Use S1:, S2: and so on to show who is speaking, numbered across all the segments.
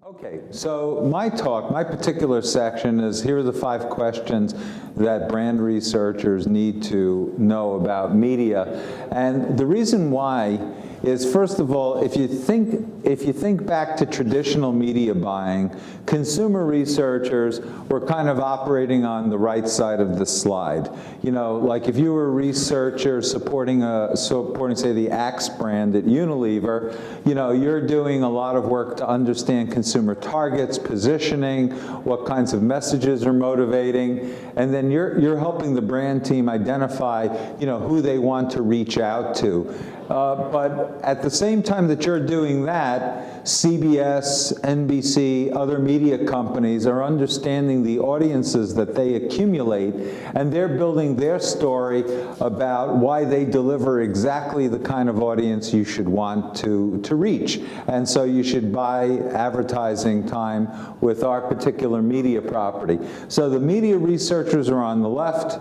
S1: Okay, so my particular section is, here are the 5 questions that brand researchers need to know about media. And the reason why is, first of all, if you think back to traditional media buying, consumer researchers were kind of operating on the right side of the slide. You know, like if you were a researcher supporting say the Axe brand at Unilever, you know, you're doing a lot of work to understand consumer targets, positioning, what kinds of messages are motivating, and then you're helping the brand team identify, you know, who they want to reach out to. But at the same time that you're doing that, CBS, NBC, other media companies are understanding the audiences that they accumulate, and they're building their story about why they deliver exactly the kind of audience you should want to reach. And so you should buy advertising time with our particular media property. So the media researchers are on the left,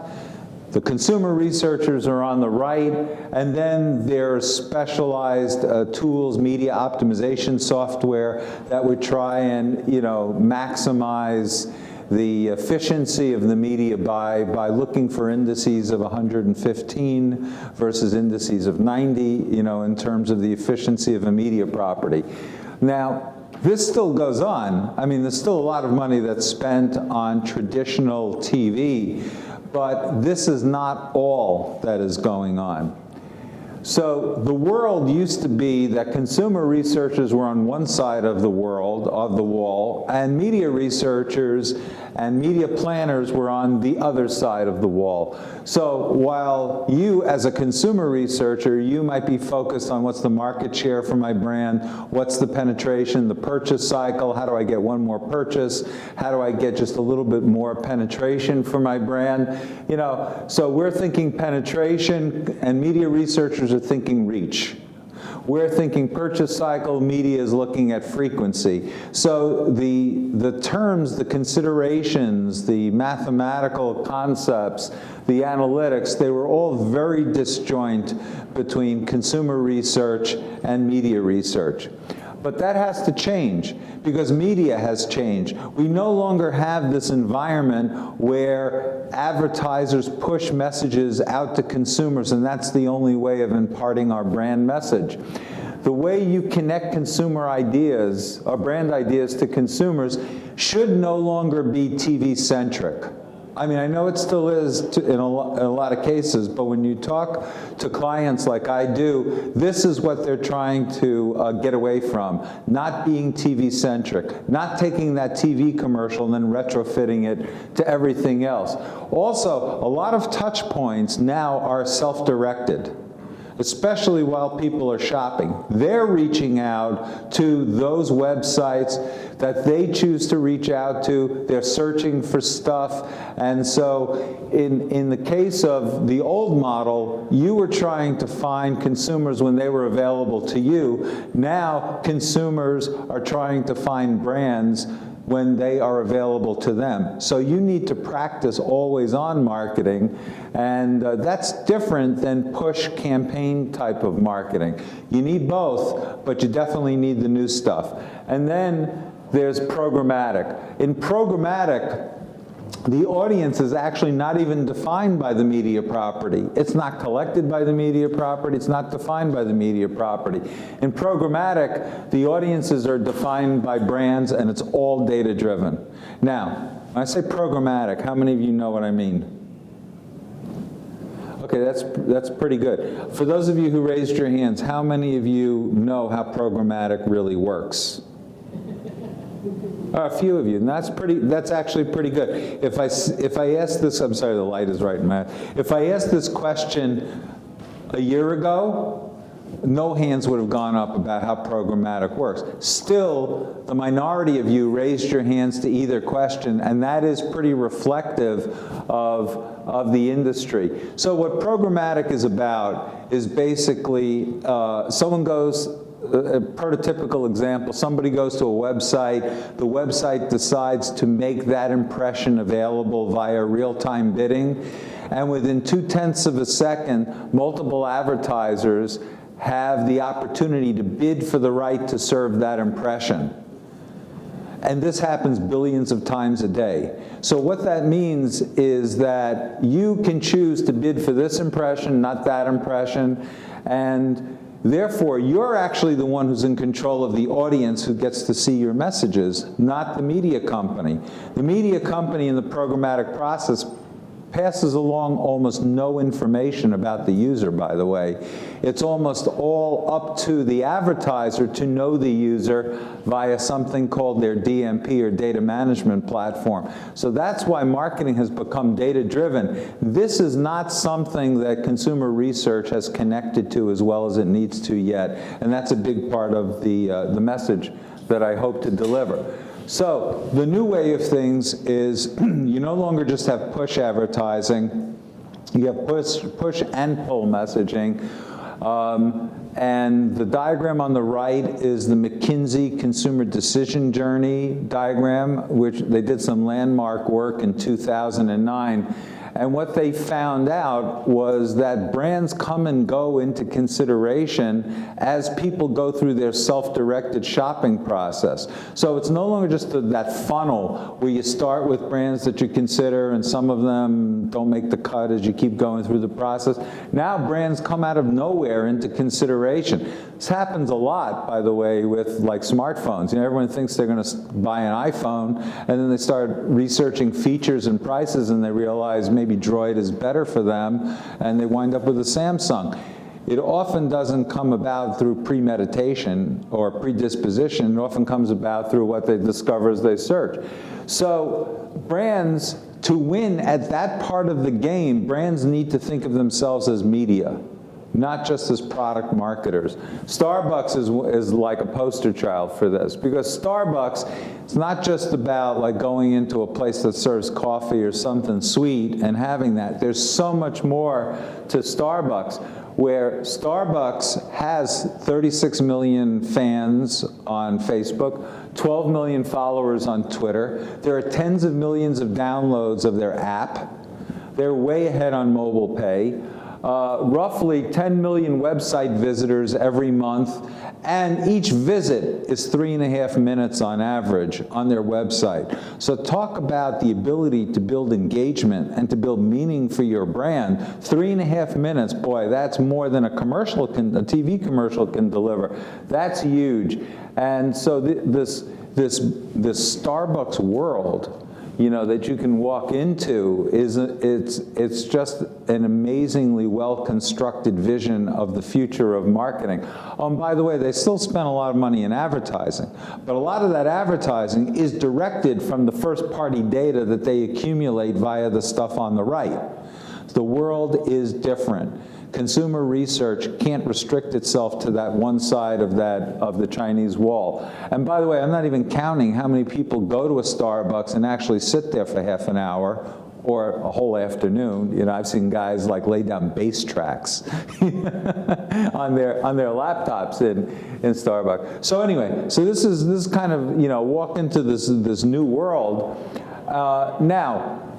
S1: the consumer researchers are on the right, and then there's specialized tools, media optimization software that would try and, you know, maximize the efficiency of the media buy by looking for indices of 115 versus indices of 90, you know, in terms of the efficiency of a media property. Now, this still goes on. I mean, there's still a lot of money that's spent on traditional TV, but this is not all that is going on. So the world used to be that consumer researchers were on one side of the wall, and media researchers and media planners were on the other side of the wall. So while you, as a consumer researcher, you might be focused on what's the market share for my brand, what's the penetration, the purchase cycle, how do I get one more purchase, how do I get just a little bit more penetration for my brand, you know, so we're thinking penetration, and media researchers are thinking reach. We're thinking purchase cycle, media is looking at frequency. So the terms, the considerations, the mathematical concepts, the analytics, they were all very disjoint between consumer research and media research. But that has to change because media has changed. We no longer have this environment where advertisers push messages out to consumers, and that's the only way of imparting our brand message. The way you connect consumer ideas or brand ideas to consumers should no longer be TV-centric. I mean, I know it still is in a lot of cases, but when you talk to clients like I do, this is what they're trying to get away from, not being TV-centric, not taking that TV commercial and then retrofitting it to everything else. Also, a lot of touch points now are self-directed, especially while people are shopping. They're reaching out to those websites that they choose to reach out to. They're searching for stuff. And so in the case of the old model, you were trying to find consumers when they were available to you. Now consumers are trying to find brands when they are available to them. So you need to practice always-on marketing, and that's different than push campaign type of marketing. You need both, but you definitely need the new stuff. And then there's programmatic. In programmatic, the audience is actually not even defined by the media property. It's not collected by the media property. It's not defined by the media property. In programmatic, the audiences are defined by brands, and it's all data-driven. Now, when I say programmatic, how many of you know what I mean? Okay, that's pretty good. For those of you who raised your hands, how many of you know how programmatic really works? A few of you, and that's actually pretty good. If I ask this, I'm sorry, the light is right in my eye. If I asked this question a year ago, no hands would have gone up about how programmatic works. Still, the minority of you raised your hands to either question, and that is pretty reflective of the industry. So what programmatic is about is basically someone goes, a prototypical example, somebody goes to a website, the website decides to make that impression available via real-time bidding, and within 0.2 of a second, multiple advertisers have the opportunity to bid for the right to serve that impression. And this happens billions of times a day. So what that means is that you can choose to bid for this impression, not that impression, and therefore you're actually the one who's in control of the audience who gets to see your messages, not the media company. The media company in the programmatic process passes along almost no information about the user, by the way. It's almost all up to the advertiser to know the user via something called their DMP, or data management platform. So that's why marketing has become data-driven. This is not something that consumer research has connected to as well as it needs to yet, and that's a big part of the message that I hope to deliver. So the new way of things is you no longer just have push advertising, you have push and pull messaging. And the diagram on the right is the McKinsey consumer decision journey diagram, which they did some landmark work in 2009. And what they found out was that brands come and go into consideration as people go through their self-directed shopping process. So it's no longer just that funnel where you start with brands that you consider and some of them don't make the cut as you keep going through the process. Now brands come out of nowhere into consideration. This happens a lot, by the way, with like smartphones. You know, everyone thinks they're going to buy an iPhone, and then they start researching features and prices, and they realize maybe Droid is better for them, and they wind up with a Samsung. It often doesn't come about through premeditation or predisposition. It often comes about through what they discover as they search. So brands, to win at that part of the game, brands need to think of themselves as media, not just as product marketers. Starbucks is like a poster child for this, because Starbucks, it's not just about like going into a place that serves coffee or something sweet and having that. There's so much more to Starbucks, where Starbucks has 36 million fans on Facebook, 12 million followers on Twitter. There are tens of millions of downloads of their app. They're way ahead on mobile pay. Roughly 10 million website visitors every month, and each visit is 3.5 minutes on average on their website. So talk about the ability to build engagement and to build meaning for your brand. 3.5 minutes, boy, that's more than a TV commercial can deliver. That's huge. And so this Starbucks world, you know, that you can walk into it's just an amazingly well-constructed vision of the future of marketing. And by the way, they still spend a lot of money in advertising, but a lot of that advertising is directed from the first-party data that they accumulate via the stuff on the right. The world is different. Consumer research can't restrict itself to that one side of the Chinese wall. And by the way, I'm not even counting how many people go to a Starbucks and actually sit there for half an hour or a whole afternoon. You know, I've seen guys like lay down bass tracks on their laptops in Starbucks. So anyway, so this is kind of, you know, walk into this new world. Now,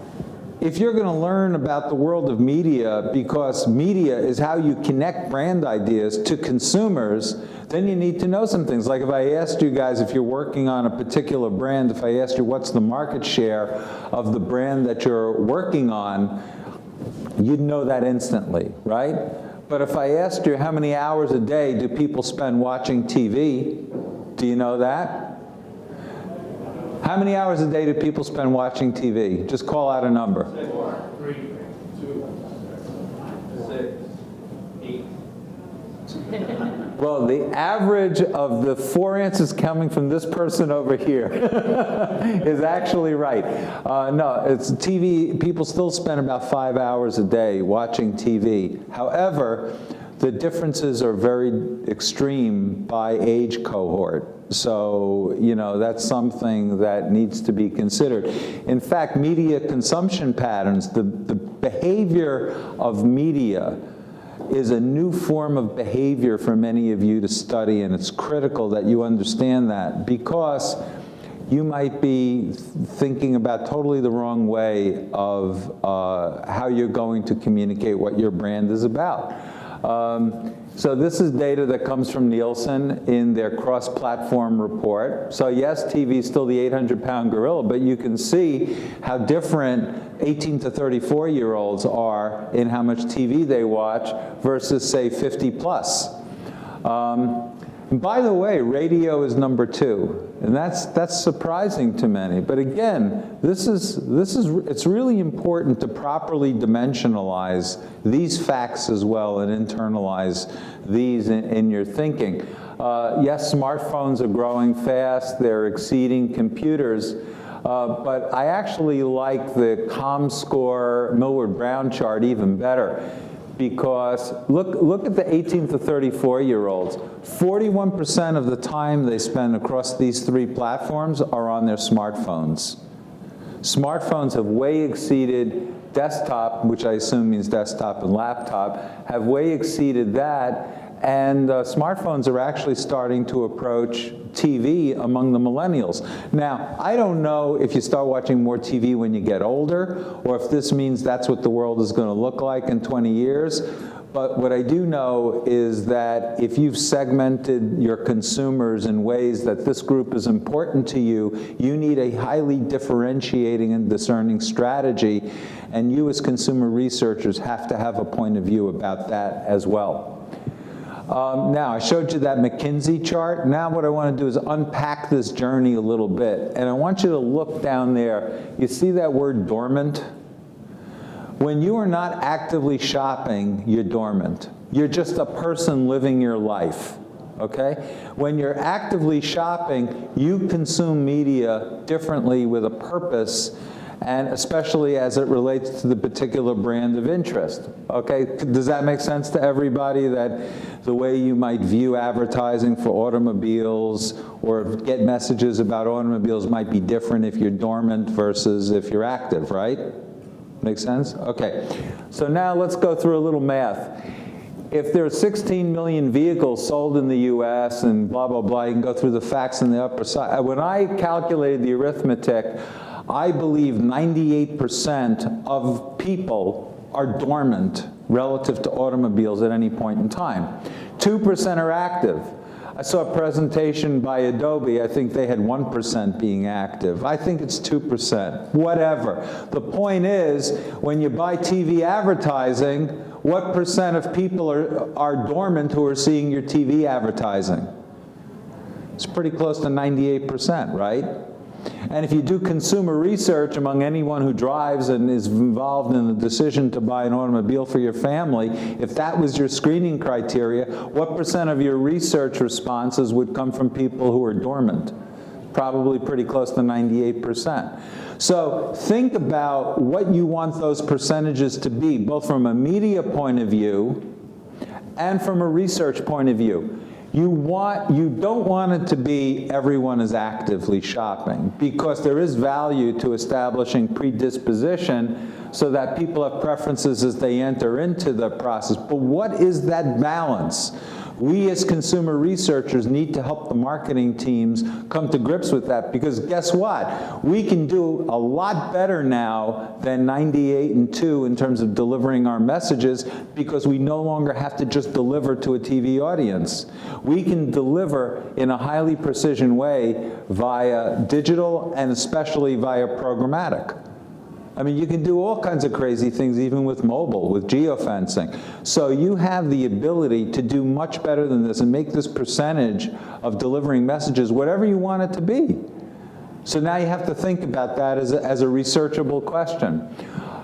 S1: if you're going to learn about the world of media, because media is how you connect brand ideas to consumers, then you need to know some things. Like if I asked you guys, if you're working on a particular brand, if I asked you what's the market share of the brand that you're working on, you'd know that instantly, right? But if I asked you how many hours a day do people spend watching TV, do you know that? How many hours a day do people spend watching TV? Just call out a number.
S2: 3, 2, 6, 8.
S1: Well, the average of the 4 answers coming from this person over here is actually right. No, it's TV. People still spend about 5 hours a day watching TV. However, the differences are very extreme by age cohort. So, you know, that's something that needs to be considered. In fact, media consumption patterns, the behavior of media is a new form of behavior for many of you to study, and it's critical that you understand that, because you might be thinking about totally the wrong way of how you're going to communicate what your brand is about. So this is data that comes from Nielsen in their cross-platform report. So yes, TV is still the 800-pound gorilla, but you can see how different 18 to 34-year-olds are in how much TV they watch versus, say, 50 plus. And by the way, radio is number 2, and that's surprising to many. But again, it's really important to properly dimensionalize these facts as well and internalize these in your thinking. Yes, smartphones are growing fast; they're exceeding computers. But I actually like the ComScore Millward-Brown chart even better. Because look at the 18 to 34-year-olds. 41% of the time they spend across these 3 platforms are on their smartphones. Smartphones have way exceeded desktop, which I assume means desktop and laptop, have way exceeded that. And smartphones are actually starting to approach TV among the millennials. Now, I don't know if you start watching more TV when you get older, or if this means that's what the world is going to look like in 20 years. But what I do know is that if you've segmented your consumers in ways that this group is important to you, you need a highly differentiating and discerning strategy. And you as consumer researchers have to have a point of view about that as well. Now, I showed you that McKinsey chart. Now what I want to do is unpack this journey a little bit. And I want you to look down there. You see that word dormant? When you are not actively shopping, you're dormant. You're just a person living your life, okay? When you're actively shopping, you consume media differently with a purpose, and especially as it relates to the particular brand of interest. Okay, does that make sense to everybody, that the way you might view advertising for automobiles or get messages about automobiles might be different if you're dormant versus if you're active, right? Make sense? Okay, so now let's go through a little math. If there are 16 million vehicles sold in the US and blah, blah, blah, you can go through the facts on the upper side. When I calculated the arithmetic, I believe 98% of people are dormant relative to automobiles at any point in time. 2% are active. I saw a presentation by Adobe. I think they had 1% being active. I think it's 2%. Whatever. The point is, when you buy TV advertising, what percent of people are dormant who are seeing your TV advertising? It's pretty close to 98%, right? And if you do consumer research among anyone who drives and is involved in the decision to buy an automobile for your family, if that was your screening criteria, what percent of your research responses would come from people who are dormant? Probably pretty close to 98%. So think about what you want those percentages to be, both from a media point of view and from a research point of view. You don't want it to be everyone is actively shopping, because there is value to establishing predisposition so that people have preferences as they enter into the process. But what is that balance? We as consumer researchers need to help the marketing teams come to grips with that, because guess what? We can do a lot better now than 98 and 2 in terms of delivering our messages, because we no longer have to just deliver to a TV audience. We can deliver in a highly precision way via digital and especially via programmatic. I mean, you can do all kinds of crazy things even with mobile, with geofencing. So you have the ability to do much better than this and make this percentage of delivering messages whatever you want it to be. So now you have to think about that as a researchable question.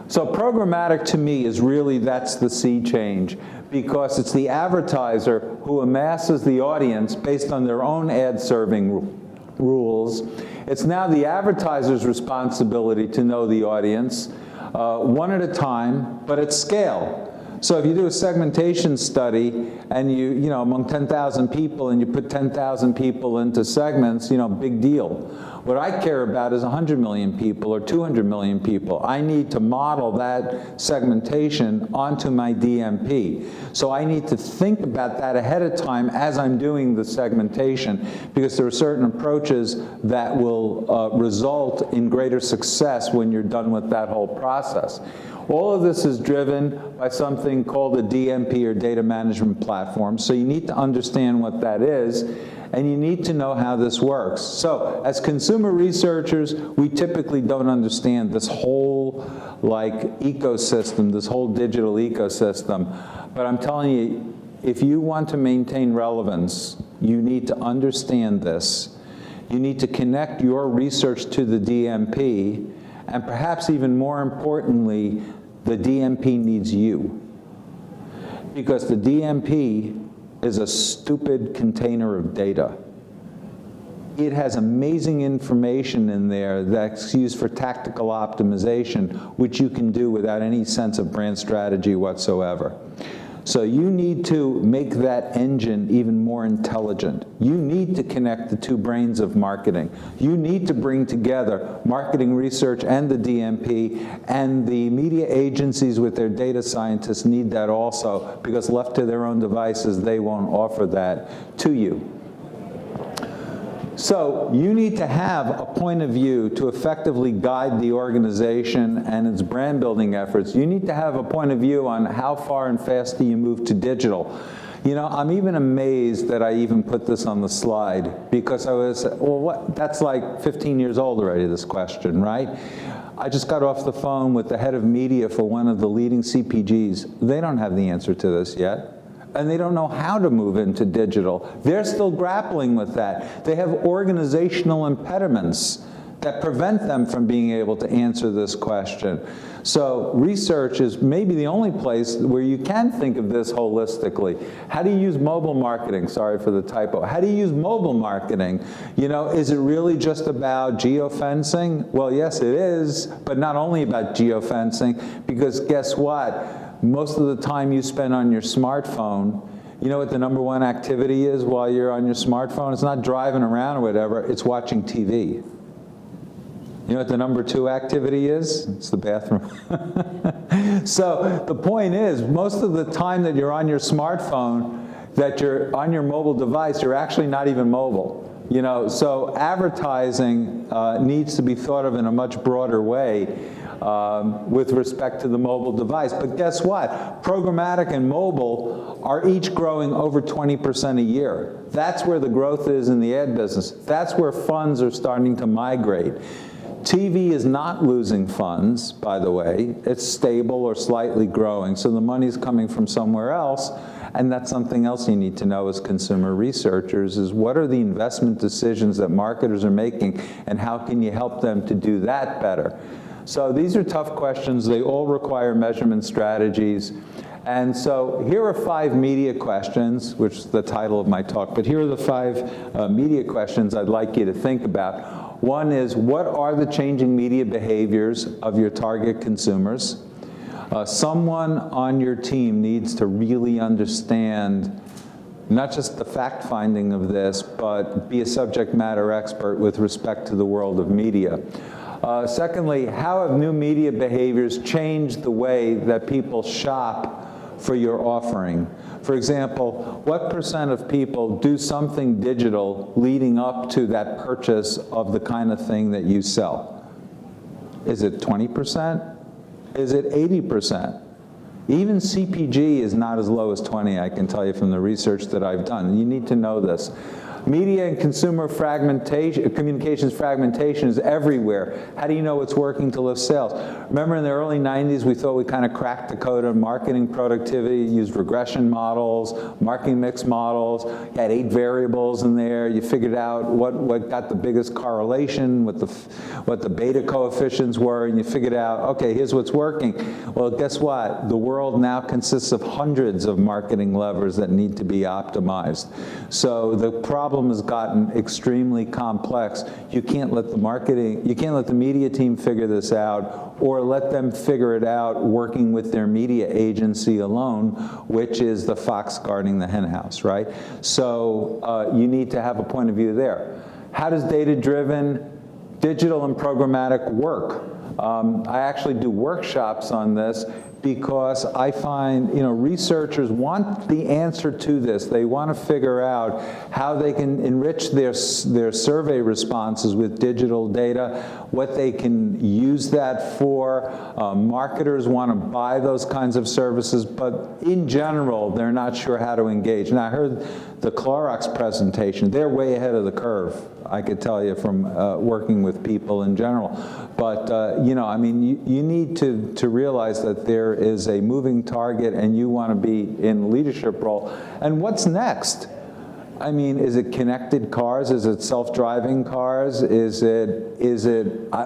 S1: So programmatic to me is really, that's the sea change, because it's the advertiser who amasses the audience based on their own ad serving rules. It's now the advertiser's responsibility to know the audience, one at a time, but at scale. So if you do a segmentation study and you know, among 10,000 people, and you put 10,000 people into segments, big deal. What I care about is 100 million people or 200 million people. I need to model that segmentation onto my DMP. So I need to think about that ahead of time as I'm doing the segmentation, because there are certain approaches that will result in greater success when you're done with that whole process. All of this is driven by something called a DMP, or data management platform. So you need to understand what that is, and you need to know how this works. So as consumer researchers, we typically don't understand this whole ecosystem, this whole digital ecosystem. But I'm telling you, if you want to maintain relevance, you need to understand this. You need to connect your research to the DMP, and perhaps even more importantly, the DMP needs you. Because the DMP is a stupid container of data. It has amazing information in there that's used for tactical optimization, which you can do without any sense of brand strategy whatsoever. So you need to make that engine even more intelligent. You need to connect the two brains of marketing. You need to bring together marketing research and the DMP, and the media agencies with their data scientists need that also, because left to their own devices, they won't offer that to you. So you need to have a point of view to effectively guide the organization and its brand building efforts. You need to have a point of view on how far and fast do you move to digital. You know, I'm even amazed that I even put this on the slide, because I was, well, what? That's like 15 years old already, this question, right? I just got off the phone with the head of media for one of the leading CPGs. They don't have the answer to this yet. And they don't know how to move into digital. They're still grappling with that. They have organizational impediments that prevent them from being able to answer this question. So research is maybe the only place where you can think of this holistically. How do you use mobile marketing? Sorry for the typo. How do you use mobile marketing? You know, is it really just about geofencing? Well, yes, it is, but not only about geofencing, because guess what? Most of the time you spend on your smartphone, you know what the #1 activity is while you're on your smartphone? It's not driving around or whatever, it's watching TV. You know what the #2 activity is? It's the bathroom. So the point is, most of the time that you're on your smartphone, that you're on your mobile device, you're actually not even mobile. You know, so advertising needs to be thought of in a much broader way with respect to the mobile device. But guess what? Programmatic and mobile are each growing over 20% a year. That's where the growth is in the ad business. That's where funds are starting to migrate. TV is not losing funds, by the way. It's stable or slightly growing, so the money's coming from somewhere else. And that's something else you need to know as consumer researchers, is what are the investment decisions that marketers are making, and how can you help them to do that better? So these are tough questions. They all require measurement strategies. And so here are 5 media questions, which is the title of my talk, but here are the 5 media questions I'd like you to think about. One is, what are the changing media behaviors of your target consumers? Someone on your team needs to really understand not just the fact-finding of this, but be a subject matter expert with respect to the world of media. Secondly, how have new media behaviors changed the way that people shop for your offering? For example, what % of people do something digital leading up to that purchase of the kind of thing that you sell? Is it 20%? Is it 80%? Even CPG is not as low as 20, I can tell you from the research that I've done. You need to know this. Media and consumer fragmentation, communications fragmentation is everywhere. How do you know what's working to lift sales? Remember in the early 90s, we thought we kind of cracked the code on marketing productivity, used regression models, marketing mix models. You had 8 variables in there. You figured out what got the biggest correlation, what the beta coefficients were, and you figured out, okay, here's what's working. Well, guess what? The world now consists of hundreds of marketing levers that need to be optimized. So the problem has gotten extremely complex. You can't let the media team figure this out, or let them figure it out working with their media agency alone, which is the fox guarding the hen house, right? So you need to have a point of view there. How does data-driven digital and programmatic work? I actually do workshops on this. because I find, researchers want the answer to this. They want to figure out how they can enrich their survey responses with digital data, what they can use that for. Marketers want to buy those kinds of services, but in general, they're not sure how to engage. And I heard the Clorox presentation. They're way ahead of the curve, I could tell you, from working with people in general. But, I mean, you need to realize that there is a moving target and you want to be in leadership role. And what's next? I mean, is it connected cars? Is it self-driving cars? Is it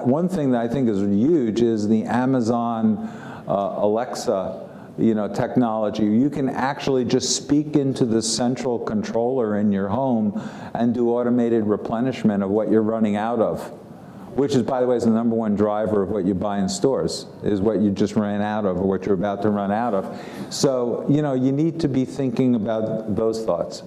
S1: one thing that I think is huge is the Amazon Alexa technology. You can actually just speak into the central controller in your home and do automated replenishment of what you're running out of, which is, by the way, is the #1 driver of what you buy in stores, is what you just ran out of or what you're about to run out of. So, you need to be thinking about those thoughts.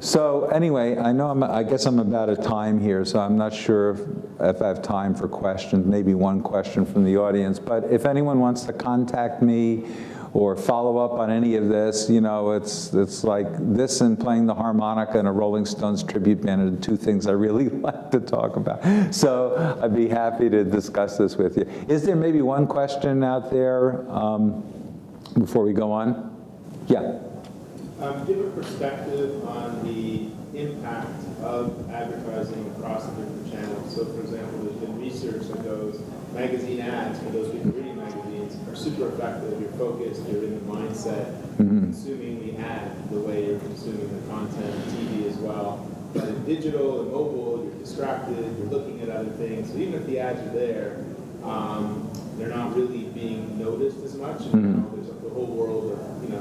S1: So anyway, I guess I'm about at time here, so I'm not sure if I have time for questions, maybe one question from the audience. But if anyone wants to contact me or follow up on any of this, it's like this and playing the harmonica and a Rolling Stones tribute band are the two things I really like to talk about. So I'd be happy to discuss this with you. Is there maybe one question out there before we go on? Yeah.
S3: Give a perspective on the impact of advertising across the different channels. So, for example, there's been research that goes, magazine ads, for those people reading magazines, are super effective. You're focused, you're in the mindset, consuming the ad the way you're consuming the content, TV as well. But in digital and mobile, you're distracted, you're looking at other things. So even if the ads are there, they're not really being noticed as much. And, there's the whole world of,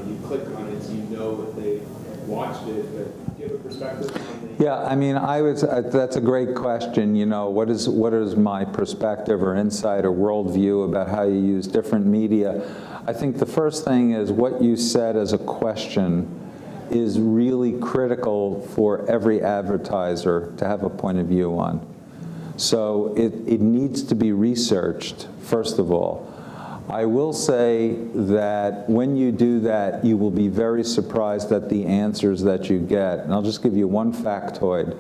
S3: you click on it, so you know that they watched it. But give a perspective on the...
S1: Yeah, I mean, that's a great question. What is my perspective or insight or worldview about how you use different media? I think the first thing is what you said as a question is really critical for every advertiser to have a point of view on. So it needs to be researched, first of all. I will say that when you do that, you will be very surprised at the answers that you get. And I'll just give you one factoid.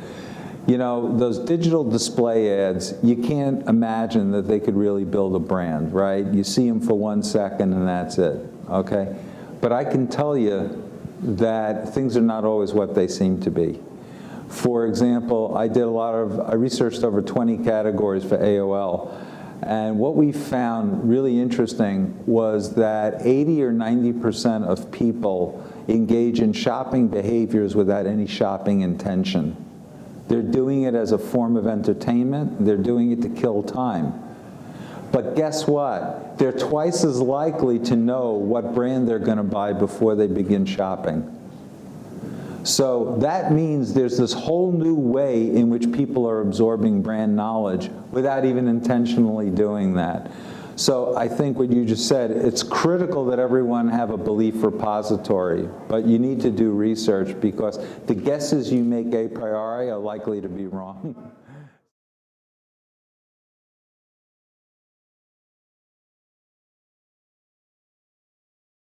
S1: Those digital display ads, you can't imagine that they could really build a brand, right? You see them for 1 second and that's it, okay? But I can tell you that things are not always what they seem to be. For example, I researched over 20 categories for AOL. And what we found really interesting was that 80 or 90% of people engage in shopping behaviors without any shopping intention. They're doing it as a form of entertainment. They're doing it to kill time. But guess what? They're twice as likely to know what brand they're going to buy before they begin shopping. So that means there's this whole new way in which people are absorbing brand knowledge without even intentionally doing that. So I think what you just said, it's critical that everyone have a belief repository, but you need to do research because the guesses you make a priori are likely to be wrong.